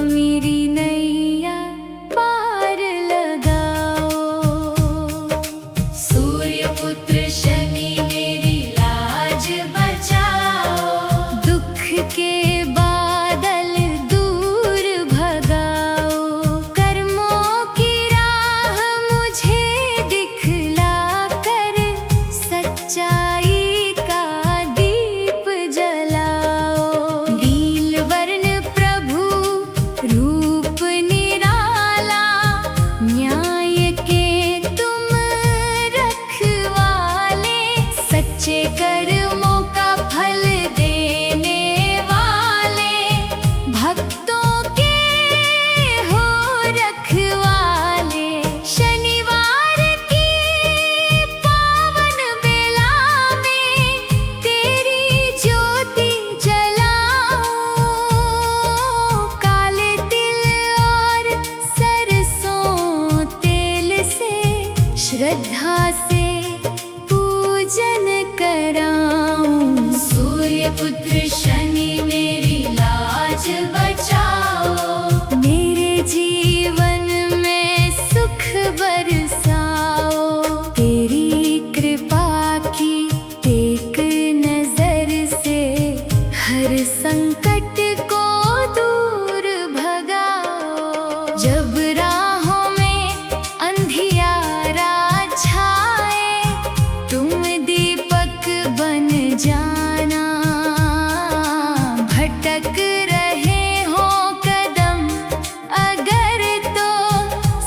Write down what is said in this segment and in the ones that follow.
मेरी नैया पार लगाओ। सूर्य पुत्र शनि मेरी लाज बचाओ। दुख के बादल दूर भगाओ। कर्मों की राह मुझे दिखला कर सच्चाई का दीप जलाओ। नीलवर्ण प्रभु रूप निराला, न्याय के तुम रखवाले। सच्चे कर्मों का फल देने वाले, भक्तों के हो रखवाले। शनिवार की पावन बेला में तेरी ज्योति जलाओ। काले तिल और सरसों तेल से श्रद्धा से पूजन कराऊं। सूर्य पुत्र शनि मेरी लाज बचाओ। मेरे जीवन में सुख बरसाओ। तेरी कृपा की एक नजर से हर संकट को दूर भगाओ। जब राहों में अंधियारा छाए, तुम दीपक बन जाना। भटक रहे हो कदम अगर तो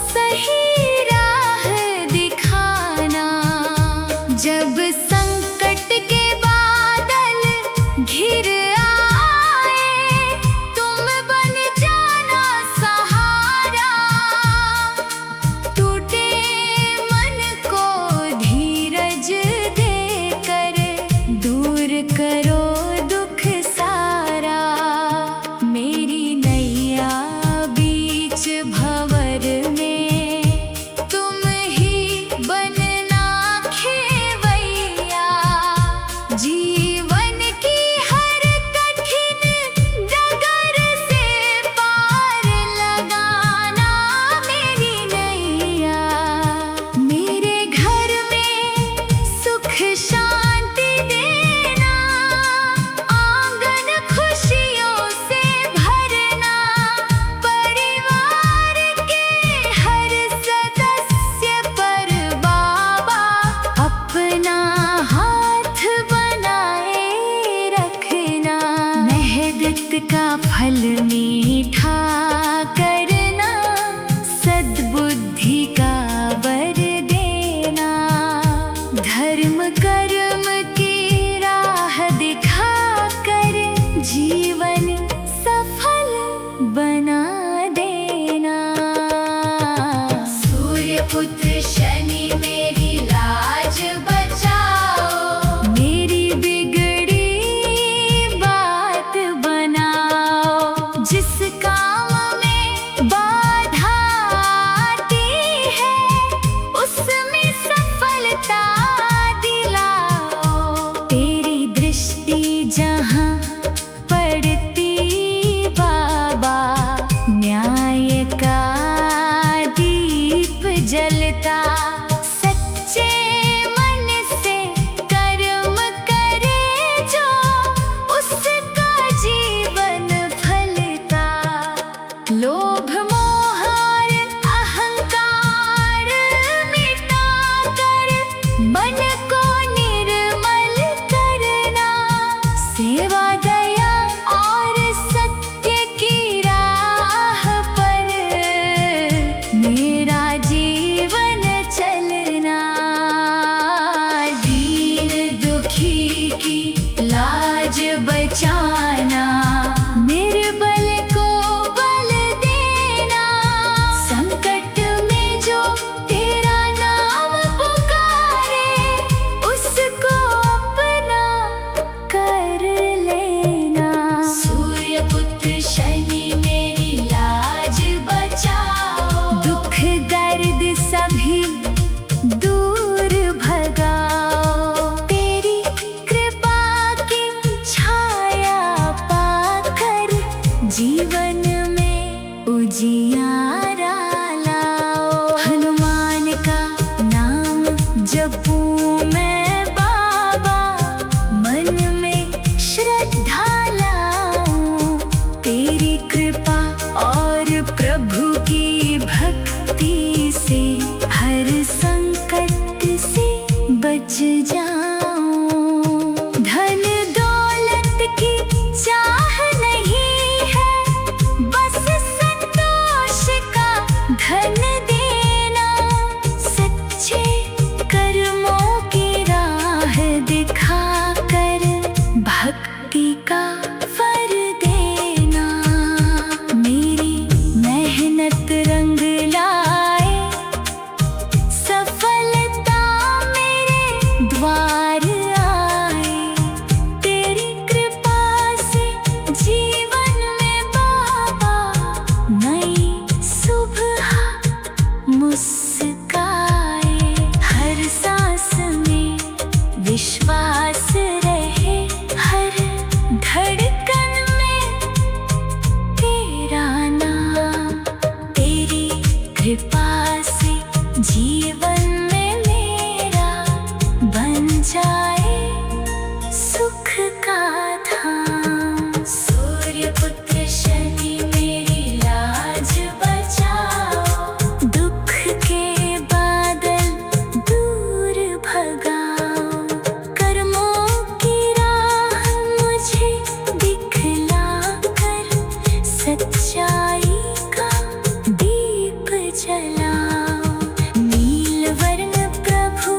सही राह दिखाना। जब संकट के बादल घिर आए, तुम बन जाना सहारा। टूटे मन को धीरज देकर दूर करो दुख सारा। मेरी नैया बीच भंवर में तुम ही बनना खेवैया। जीवन की हर कठिन डगर से पार लगाना। मेरी नैया मेरे घर में सुख शांति देना। आंगन खुशियों से भरना। परिवार के हर सदस्य पर बाबा अपना हाथ बनाए रखना। मेहनत का फल मीठा करना। सद्बुद्धि का वर देना। धर्म कर्म की राह दिखाकर जीवन सफल बना देना। सूर्य पुत्र शनि मेरी लाज बचाओ। मेरी बिगड़ी बात बनाओ। जिस काम में बाधा आती है, उसमें सफलता दिलाओ। तेरी दृष्टि जहाँ पड़ती बाबा, न्याय का दीप जलता। सच्चाई का दीप जलाओ। नील वर्ण प्रभु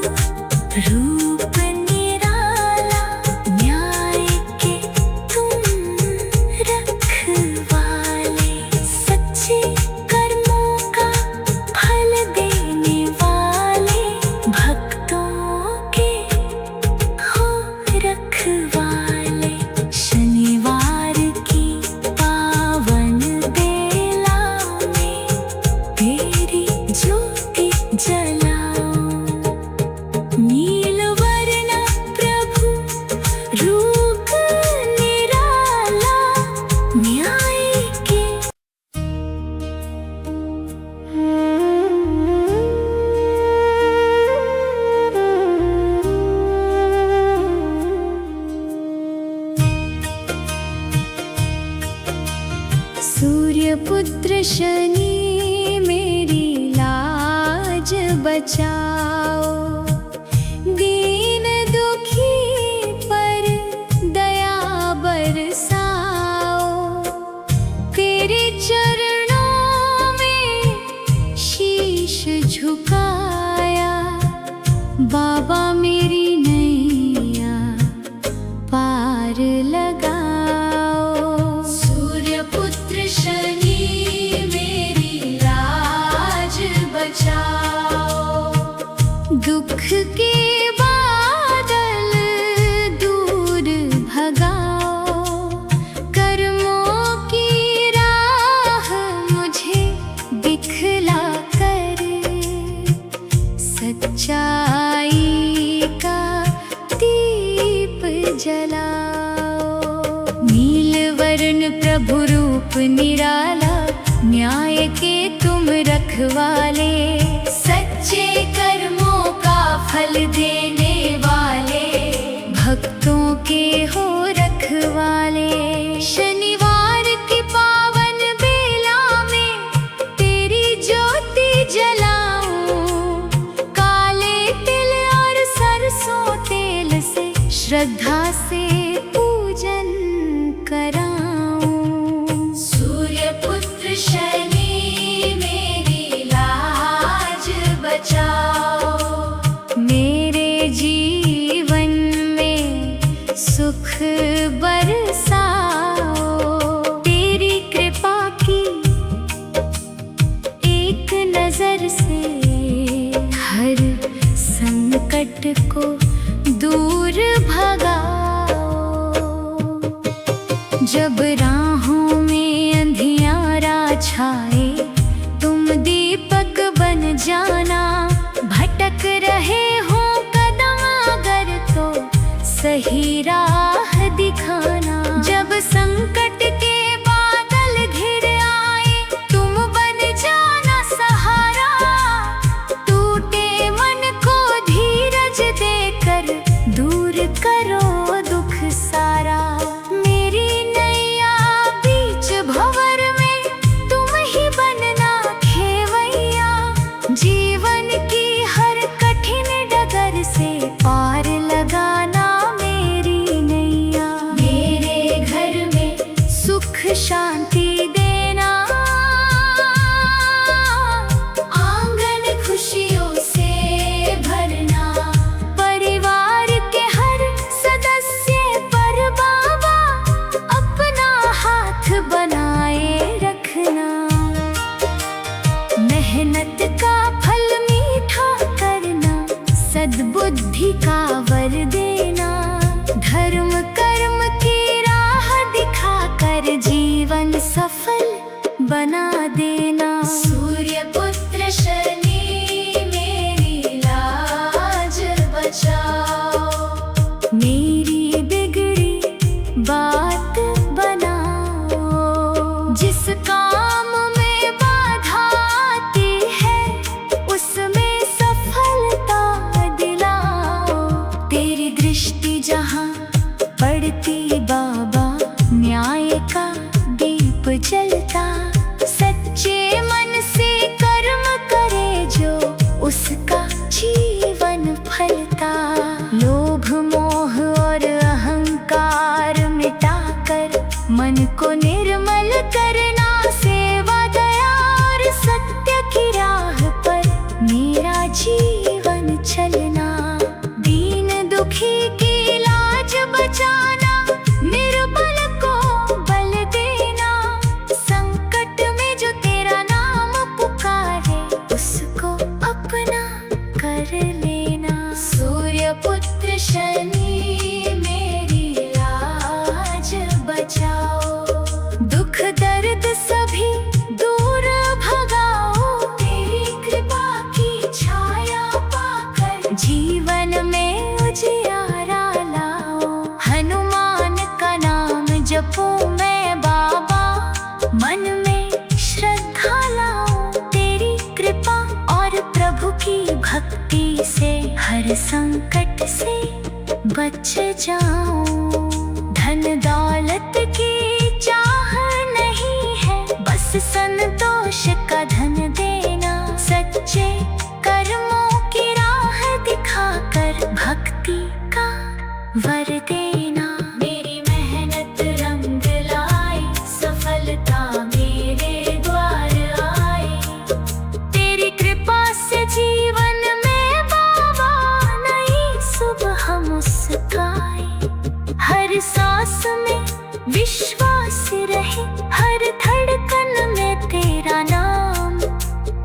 रूप निराला, न्याय के तुम रखवाले। सच्चे कर्मों का फल देने वाले, भक्तों के हो रखवाले। शनिवार की पावन बेला में तेरी ज्योति जलाओ। नील वर्ण प्रभु रूप निराला, न्याय के सूर्यपुत्र शनि मेरी लाज बचाओ। दीन दुखी पर दया बरसाओ। तेरे चरणों में शीश झुकाया, बाबा मेरी नैया पार लगाओ। सूर्यपुत्र शनि मेरी लाज बचाओ। दुख के बादल दूर भगाओ। कर्मों की राह मुझे दिखला कर, सच्चाई का दीप जलाओ। नील वर्ण प्रभु रूप निराला, न्याय के तुम रखवाले। सच्चे कर्मों का फल देने वाले, भक्तों के हो रखवाले। शनिवार की पावन बेला में तेरी ज्योति जलाऊं। काले तिल और सरसों तेल से श्रद्धा से पूजन कराऊं। सूर्यपुत्र शनि मेरी लाज बचाओ। मेरे जीवन में सुख बरसाओ। तेरी कृपा की एक नजर से हर संकट को दूर भगाओ। जब राहों में अंधियारा छाए, तुम दीपक बन जाना। भटक रहे हो कदम अगर तो सही राह दिखाना। जब संकट के बादल घिर आए, तुम बन जाना सहारा। टूटे मन को धीरज देकर दूर करो दुख सारा। मेरी नैया बीच भंवर में तुम ही बनना खेवैया। जीवन की हर कठिन डगर से पार लगाना मेरी नैया। मेरे घर में सुख शांति देना। आंगन खुशियों से भरना। परिवार के हर सदस्य पर बाबा अपना हाथ बनाए रखना। मेहनत का फल मीठा करना, सद्बुद्धि का वर देना। धर्म कर्म की राह दिखाकर जीवन सफल बना देना। सूर्यपुत्र शनि मेरी लाज बचाओ। मेरी बिगड़ी बात बनाओ। जिस काम में बाधा आती है, उसमें सफलता दिलाओ। तेरी दृष्टि जहाँ पड़ती बाबा, न्याय का दीप जलता। सच्चे बच जाऊं। धन दौलत की चाह नहीं है, बस संतोष का धन देना। सच्चे कर्मों की राह दिखाकर भक्ति का वर देना। मेरी मेहनत रंग लाई, सफलता मेरे द्वार आई। तेरी कृपा से जीवन में बाबा नई सुबह मुस्काए। हर सांस में विश्वास रहे, हर धड़कन में तेरा नाम।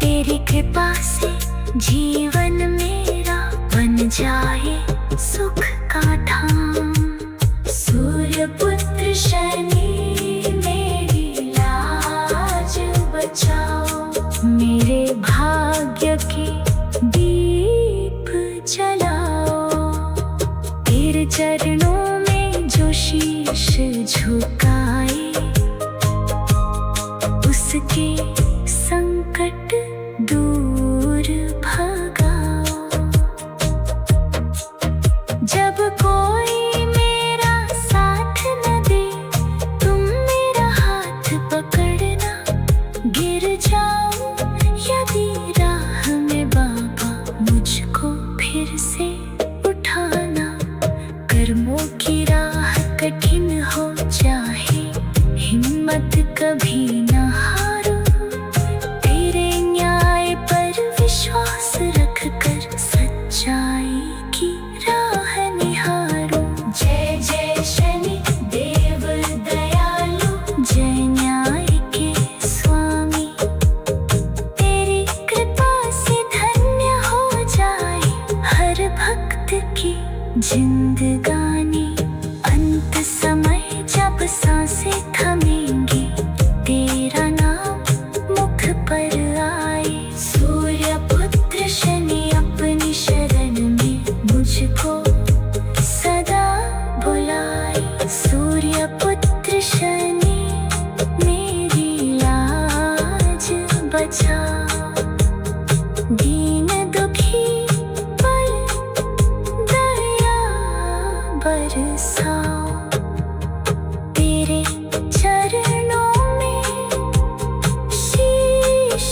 तेरी कृपा से जीवन मेरा बन जाए सुख का धाम। सूर्य पुत्र शनि मेरी लाज बचाओ। मेरे भाग्य के दीप जलाओ। तेरे चरणों में जो शीश झुकाए, उसके संकट दूर भगाओ। जब कोई मेरा साथ न दे, तुम मेरा हाथ पकड़ना। गिर जाऊं यदि राह में बाबा, मुझको फिर से उठाना। कर्मों की राह कठिन हो चाहे, हिम्मत कभी न हारो। तेरे न्याय पर विश्वास रख कर सच्चाई की राह निहारो। जय जय शनि देव दयालु, जय न्याय के स्वामी। तेरी कृपा से धन्य हो जाए हर भक्त की जिंदगानी। अंत समय जब सांसें थमेंगी, तेरा नाम मुख पर आए। सूर्य पुत्र शनि अपनी शरण में मुझको सदा बुलाए। सूर्य पुत्र शनि मेरी लाज बचाओ। दीन दुखी पर दया बरसाओ। तेरे चरणों में शीश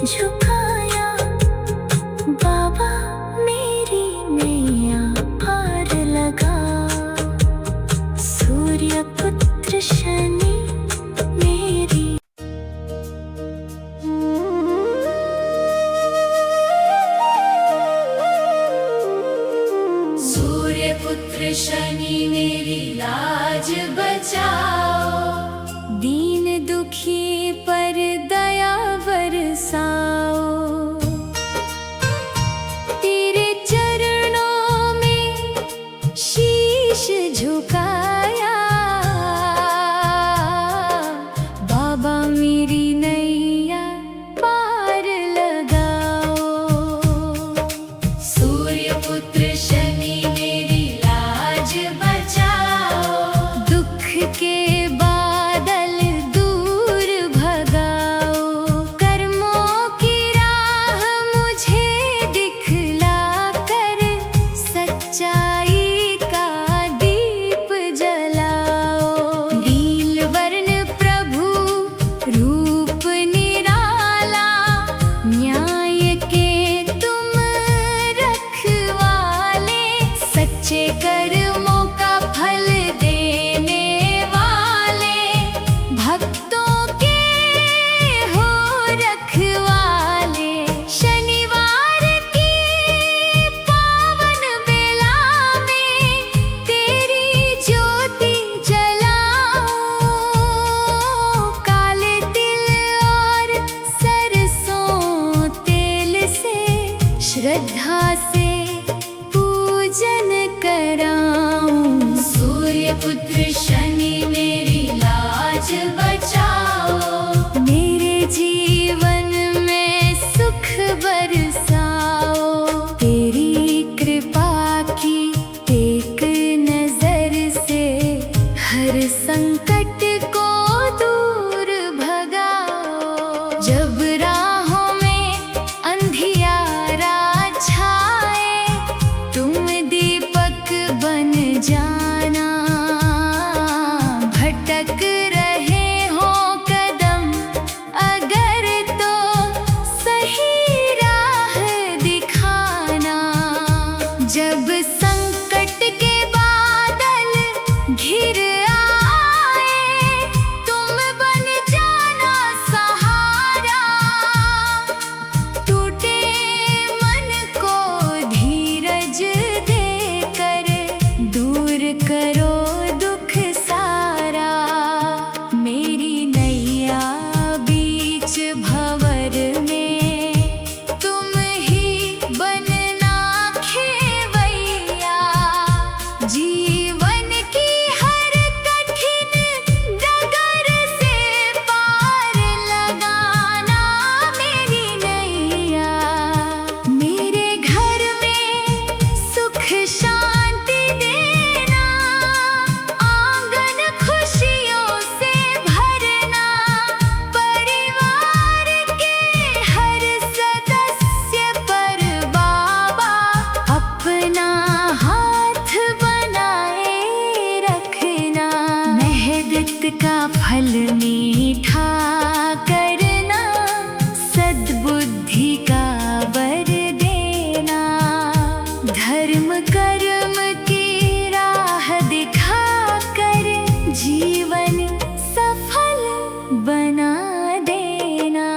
झुकाया, बाबा मेरी नैया पार लगा। सूर्य पुत्र शनि मेरी। सूर्य पुत्र शनि मेरी लाज बचाओ। दीन दुखी पर दया बरसाओ। तेरे चरणों में शीश झुकाया, बाबा मेरी नैया पार लगाओ। सूर्य पुत्र शनि मेरी लाज बचाओ। दुख के बादल दूर भगाओ। कर्मों की राह मुझे दिखला कर, सच्चाई का दीप जलाओ। नील वर्ण प्रभु रूप निराला, न्याय के तुम रखवाले। सच्चे कर्मों का फल देने वाले, भक्तों के हो रखवाले। शनिवार की पावन बेला में तेरी ज्योति जलाओ। काले तिल और सरसों तेल से श्रद्धा से पूजन कराऊं। सूर्य पुत्र शनि मेरी लाज बचाओ। मेरे जीवन में सुख बरसाओ। तेरी कृपा की एक नजर से हर संकट को दूर भगाओ। जब राहों में अंधियारा छाए, तुम दीपक बन भंवर में तुम ही बनना खेवैया। जीवन की हर कठिन डगर से पार लगाना मेरी नैया। मेरे घर में सुख शांति देना, आंगन खुशियों से भरना, परिवार के हर सदस्य पर बाबा अपना हाथ बनाए रखना। मेहनत का फल मीठा करना, सद्बुद्धि का वर देना, धर्म कर्म की राह दिखाकर जीवन सफल बना देना।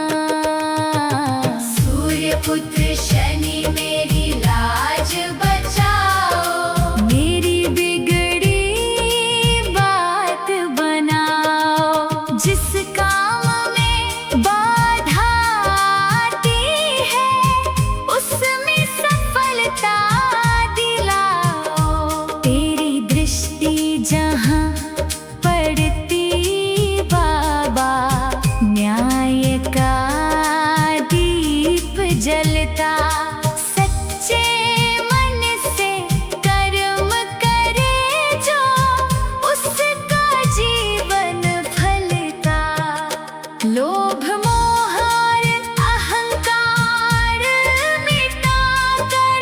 सूर्य पुत्र शनि मेरी लाज बचाओ, मेरी बिगड़ी बात बनाओ। जिस काम में बाधा आती है उसमें सफलता दिलाओ। तेरी दृष्टि जहाँ पड़ती बाबा, न्याय का दीप जलता। सच्चे मन से कर्म करे जो, उसका जीवन फलता। लोभ मोह और अहंकार मिटाकर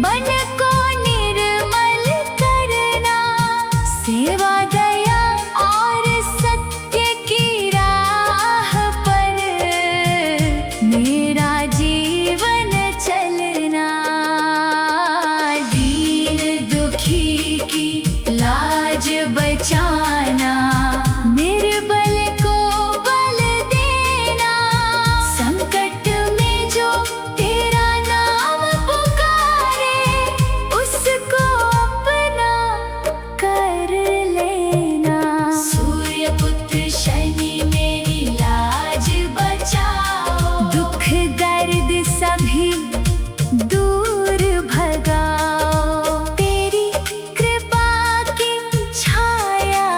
मन को निर्मल करना। सेवा दया और सत्य की राह पर मेरा जीवन चलना। दीन दुखी की लाज बचाना, निर्बल को बल देना। संकट में जो तेरा नाम पुकारे, उसको अपना कर लेना। सूर्य पुत्र शनि मेरी लाज बचाओ, दुख दर्द सभी दूर भगाओ। तेरी कृपा की छाया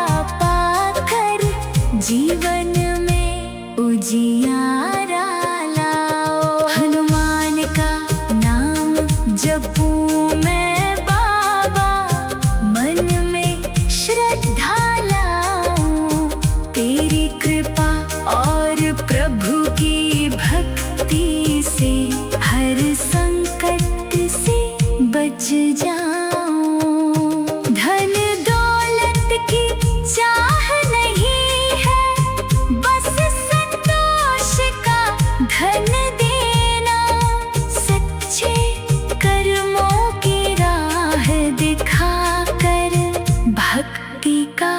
पाकर जीवन में उजियारा लाओ। हनुमान का नाम जपूं मैं बाबा, मन में श्रद्धा लाऊं। तेरी कृपा और प्रभु की भक्ति से हर संकट से बच जाऊं। धन दौलत की चाह नहीं है, बस संतोष का धन देना। सच्चे कर्मों की राह दिखाकर भक्ति का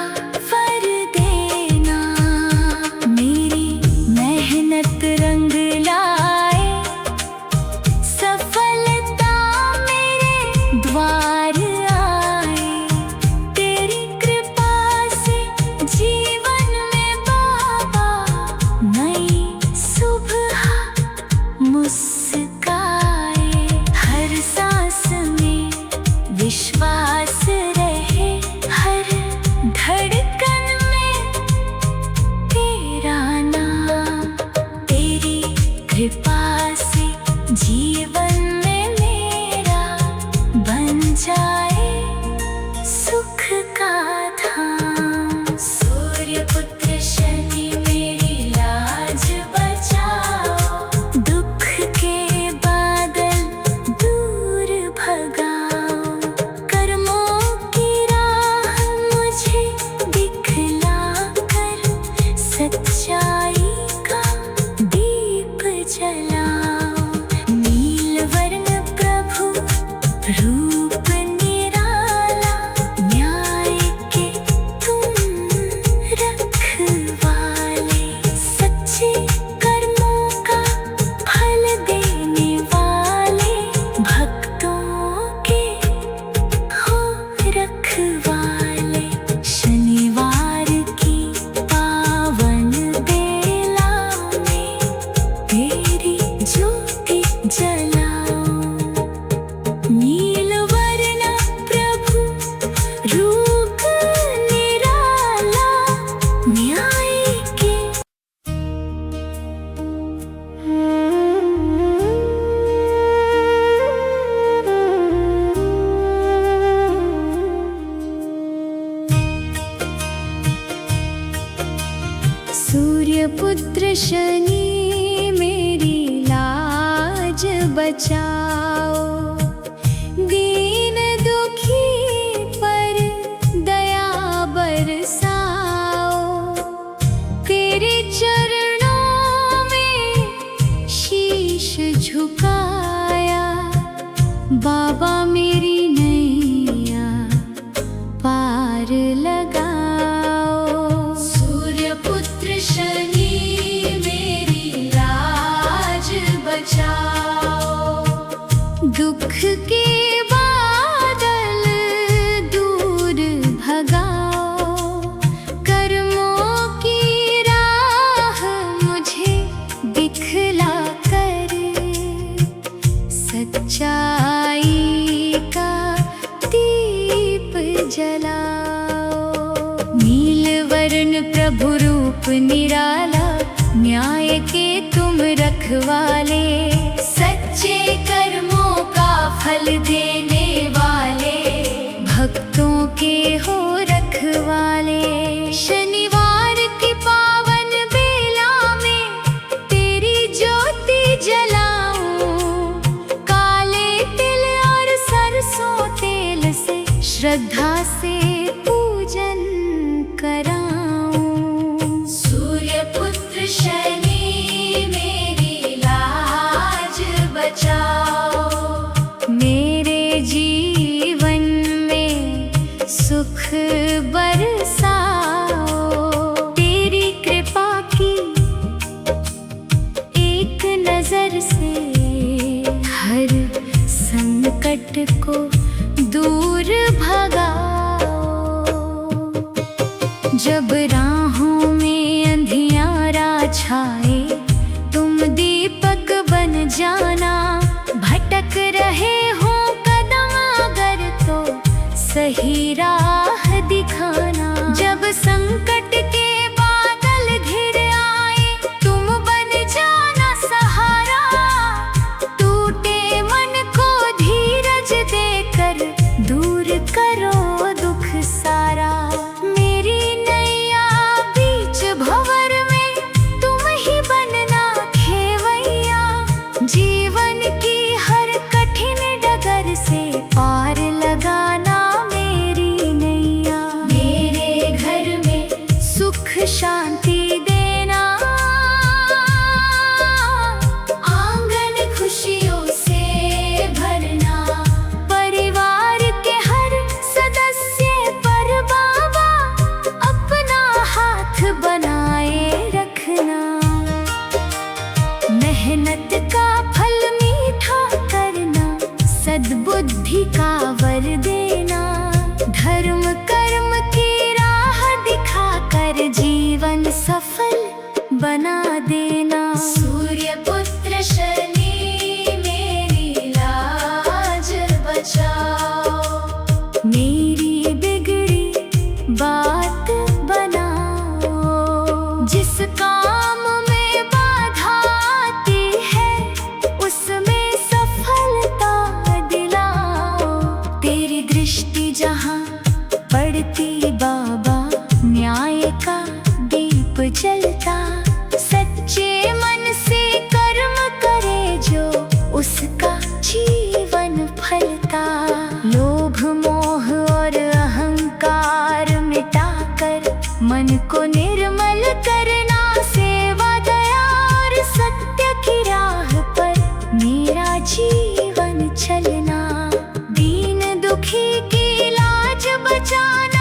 वर देना। मेरी मेहनत रंग लाए, सफलता मेरे द्वार आए। तेरी कृपा से जीवन में बाबा नई सुबह मुस्काए। हर सांस में विश्वास रहे, हर धड़कन में तेरा नाम। तेरी कृपा से जीवन में मेरा बन जाए सुख का धाम। सूर्य पुत्र शनि मेरी लाज बचाओ, दुख के बादल दूर भगाओ। कर्मों की राह मुझे दिखलाकर सच्चाई का दीप जलाओ। नील वर्ण प्रभु रूप निराला, बचाओ। दीन दुखी पर दया बरसाओ। तेरे चरणों में शीश झुकाया, बाबा मेरी नैया पार लगाओ। सूर्य पुत्र शनि मेरी लाज बचाओ। दुख के बादल दूर भगाओ। कर्मों की राह मुझे दिखला कर सच्चाई का दीप जलाओ। नीलवर्ण प्रभु रूप निराला, न्याय के तुम रखवाले। सच्चे कर्मों का फल देने वाले, भक्तों के हो रखवाले। शनिवार की पावन बेला में तेरी ज्योति जलाऊं। काले तिल और सरसों तेल से श्रद्धा से पूजन कराऊं। सूर्य पुत्र शनि मेरी लाज बचाओ। मेरे जीवन में सुख बरसाओ। तेरी कृपा की एक नजर से हर संकट को दूर भगाओ। जब राहों में अंधियारा छाए, तुम दीपक बन जाना। भटक रहे हो कदम अगर तो सही राह दिखाना। जब संकट के बादल घिर आए, तुम बन जाना सहारा। टूटे मन को धीरज देकर दूर करो दुख सारा। मेरी नैया बीच भंवर में तुम ही बनना खेवैया। जीवन की हर कठिन डगर से पार लगाना मेरी नैया। मेरे घर में सुख शांति देना। आंगन खुशियों से भरना। परिवार के हर सदस्य पर बाबा अपना हाथ बनाए रखना। मेहनत का फल मीठा करना, सद्बुद्धि का वर देना। धर्म कर्म की राह दिखाकर जीवन सफल बना देना। सूर्य पुत्र शनि मेरी लाज बचाओ। मेरी बिगड़ी बात बनाओ। जिस काम में बाधा आती है, उसमें सफलता दिलाओ। तेरी दृष्टि जहाँ पड़ती बाबा, न्याय का दीप जलता। सच्चे मन से कर्म करे जो, उसका जीवन फलता। लोभ मोह और अहंकार मिटाकर मन को निर्मल करना। सेवा दया और सत्य की राह पर मेरा जीवन चलना। दीन दुखी की लाज बचाना।